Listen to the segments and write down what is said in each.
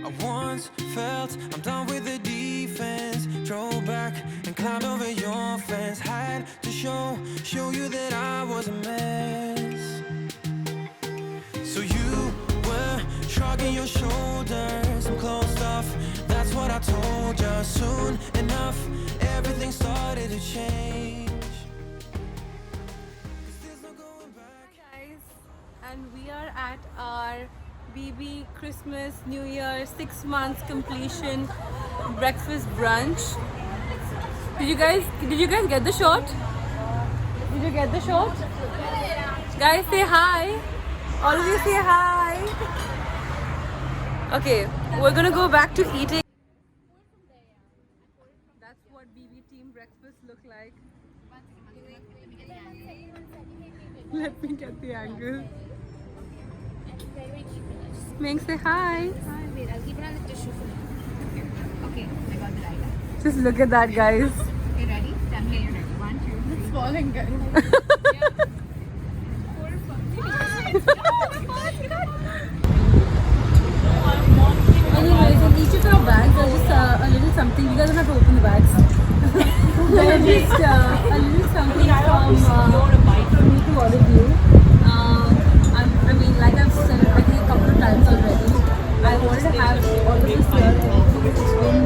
I once felt I'm done with the defense. Drove back and climbed over your fence. Had to show you that I was a mess. So you were shrugging your shoulders. I'm closed off, that's what I told you. Soon enough, everything started to change. 'Cause there's no going back. Guys, and we are at our BB Christmas New Year 6 months completion breakfast brunch. Did you guys get the shot? Did you get the shot? Guys, say hi. All of you say hi. Okay, we're gonna go back to eating. That's what BB team breakfast look like. Let me get the angle. Ming, say hi. Hi, wait, I'll keep it on the tissue for you. Okay, I got the right eye. Just look at that, guys. Okay, ready? Tell me you're ready. 1, 2, 3. It's falling, guys. Anyways, in each of our bags, there's just a little something. You guys don't have to open the bags. There's just a little something from me to all of you. I mean, like I've said, I think a couple of times already, I wanted to have all of this here. Everything has been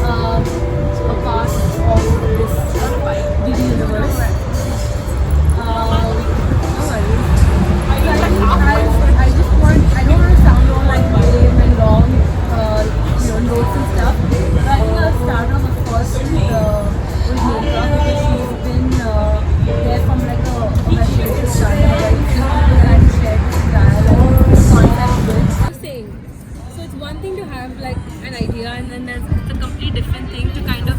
a part of this BB universe. No worries. I just want, I don't want to sound all like lame and long, notes and stuff. But I think I'll start off, of course, with Neha, because she's been there from like a very start. Very few people that I shared this style and concept with. I'm saying, so it's one thing to have like an idea, and then there's a completely different thing to kind of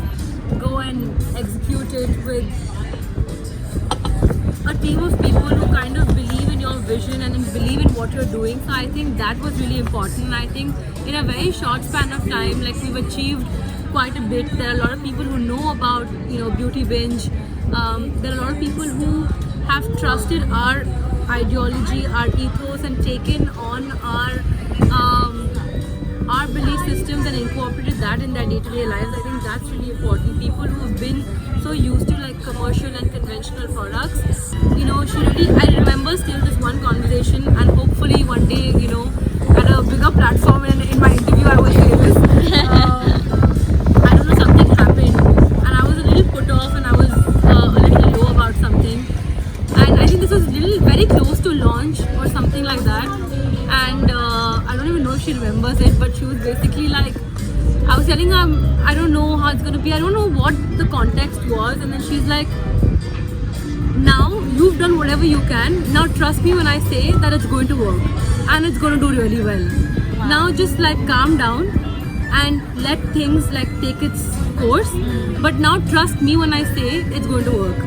go and execute it with a team of people who kind of believe in your vision and believe in what you're doing. So I think that was really important. And I think in a very short span of time, like we've achieved quite a bit. There are a lot of people who know about, Beauty Binge. There are a lot of people who have trusted our ideology, our ethos, and taken on our belief systems and incorporated that in their day-to-day lives. I think that's really important. People who have been so used to like commercial and conventional products, I remember still this one conversation, and hopefully one day, at a bigger platform and in my interview I will say this. I don't know, something happened and I was a little put off, and I was a little low about something, and I think this was very close to launch or something like that, and I don't even know if she remembers it, but she was basically like, I was telling her, I don't know how it's going to be, I don't know what the context was, and then she's like, now you've done whatever you can, now trust me when I say that it's going to work and it's going to do really well. Wow. Now just like calm down and let things like take its course, but now trust me when I say it's going to work.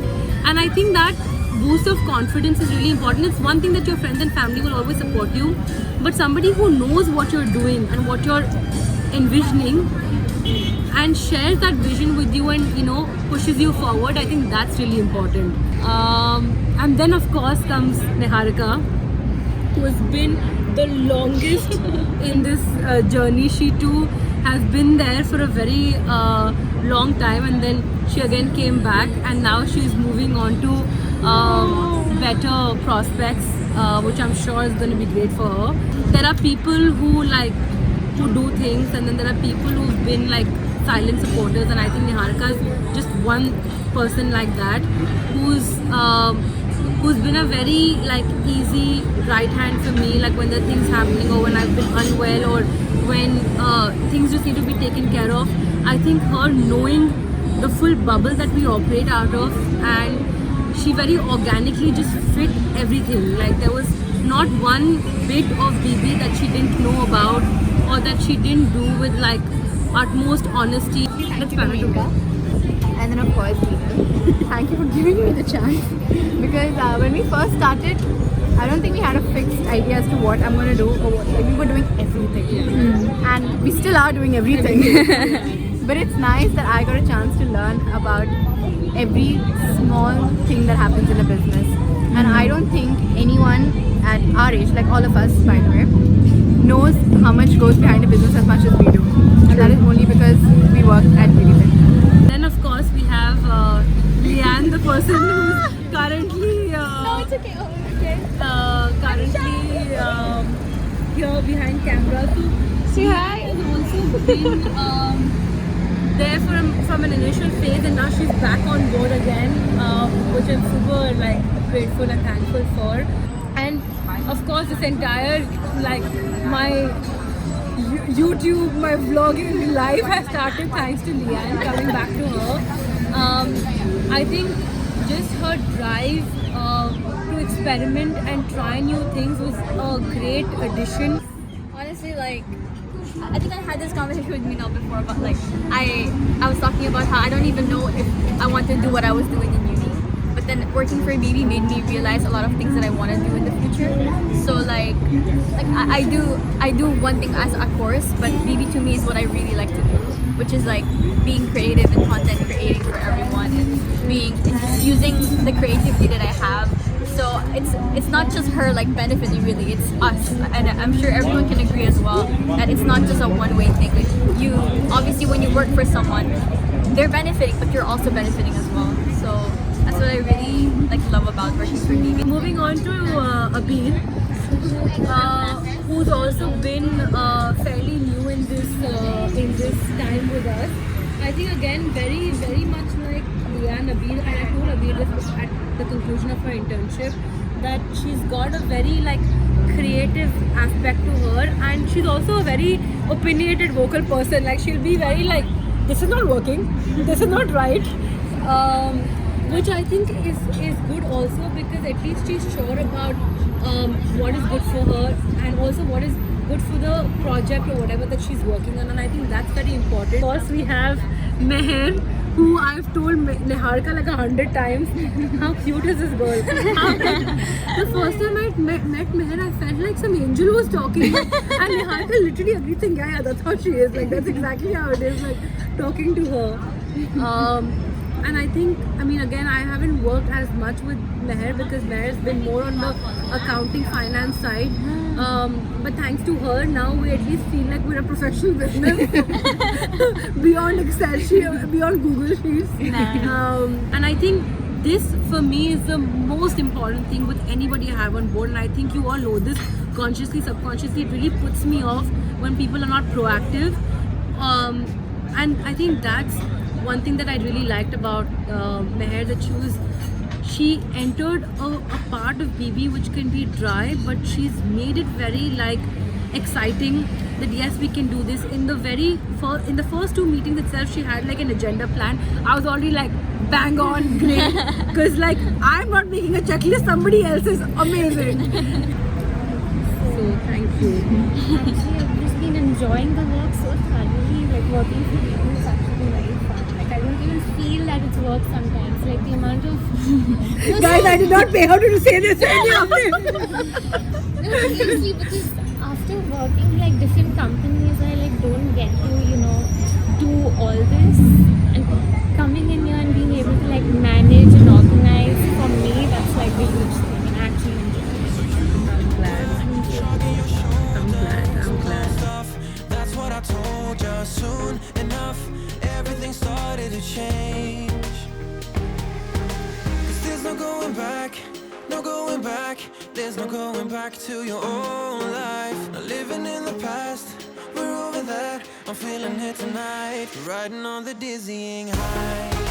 And I think that boost of confidence is really important. It's one thing that your friends and family will always support you, but somebody who knows what you're doing and what you're envisioning and shares that vision with you and pushes you forward, I think that's really important. And then of course comes Niharika, who has been the longest in this journey. She too has been there for a very long time, and then she again came back, and now she's moving on to better prospects, which I'm sure is going to be great for her. There are people who do things, and then there are people who've been like silent supporters, and I think Niharika is just one person like that, who's been a very like easy right hand for me, like when there are things happening or when I've been unwell or when things just need to be taken care of. I think her knowing the full bubble that we operate out of, and she very organically just fit everything. Like there was not one bit of BB that she didn't know about or that she didn't do with like utmost honesty. Thank you, Monica. And then of course, Peter. Thank you for giving me the chance, because when we first started, I don't think we had a fixed idea as to what I'm going to do or what. Like, we were doing everything, and we still are doing everything. But it's nice that I got a chance to learn about every small thing that happens in a business. And I don't think anyone at our age, like all of us by the way, knows how much goes behind a business as much as we do. And that is only because we work at Beauty. Then of course we have Leanne, the person who's currently okay. currently here behind camera. So Say hi. has also been there from an initial phase, and now she's back on board again, which I'm super grateful and thankful for. And of course, this entire my YouTube, my vlogging life has started thanks to Leanne coming back to her. I think just her drive to experiment and try new things was a great addition. Honestly, I think I had this conversation with Mino before, but I was talking about how I don't even know if I want to do what I was doing in uni. But then working for BB made me realize a lot of things that I want to do in the future. So I do one thing as a course, but BB to me is what I really like to do, which is being creative and content creating for everyone and using the creativity that I have. So it's not just her benefiting, really, it's us, and I'm sure everyone can agree as well that it's not just a one-way thing. You obviously, when you work for someone, they're benefiting, but you're also benefiting as well. So that's what I really love about working for BB. Moving on to Abir, who's also been fairly new in this time with us. I think again very much like Leanne, Abir, and I told Abir this at the conclusion of her internship that she's got a very creative aspect to her, and she's also a very opinionated vocal person. She'll be very this is not working, this is not right. Which I think is good also, because at least she's sure about what is good for her and also what is good for the project or whatever that she's working on, and I think that's very important. Of course, we have Meher, who I've told Niharika 100 times, how cute is this girl? The first time I met Meher, I felt like some angel was talking, and Niharika literally agreed, saying, yeah, that's how she is. That's exactly how it is, talking to her. And I think, again, I haven't worked as much with Meher because Meher's been more on the accounting finance side. But thanks to her, now we at least feel like we're a professional business beyond Excel sheet, beyond Google Sheets. And I think this, for me, is the most important thing with anybody I have on board. And I think you all know this consciously, subconsciously. It really puts me off when people are not proactive. And I think that's one thing that I really liked about Meher, that she entered a part of BB which can be dry, but she's made it very exciting, that yes, we can do this. In the first two meetings itself, she had an agenda plan. I was already bang on, great, because I'm not making a checklist, somebody else is. Amazing. So thank you. Actually, I've just been enjoying the work so thoroughly. Working for people is actually very fun. I don't even feel that it's work sometimes. The amount of Guys, I did not pay her to say this. No, seriously, because after working different companies, I don't get to do all this, and coming in here and being able to manage and organize, for me that's the huge thing, and I actually enjoy it. I'm glad. That's what I told you. Soon enough, everything started to change. 'Cause there's no going back, no going back. There's no going back to your old life. Not living in the past, we're over that. I'm feeling it tonight, riding on the dizzying high.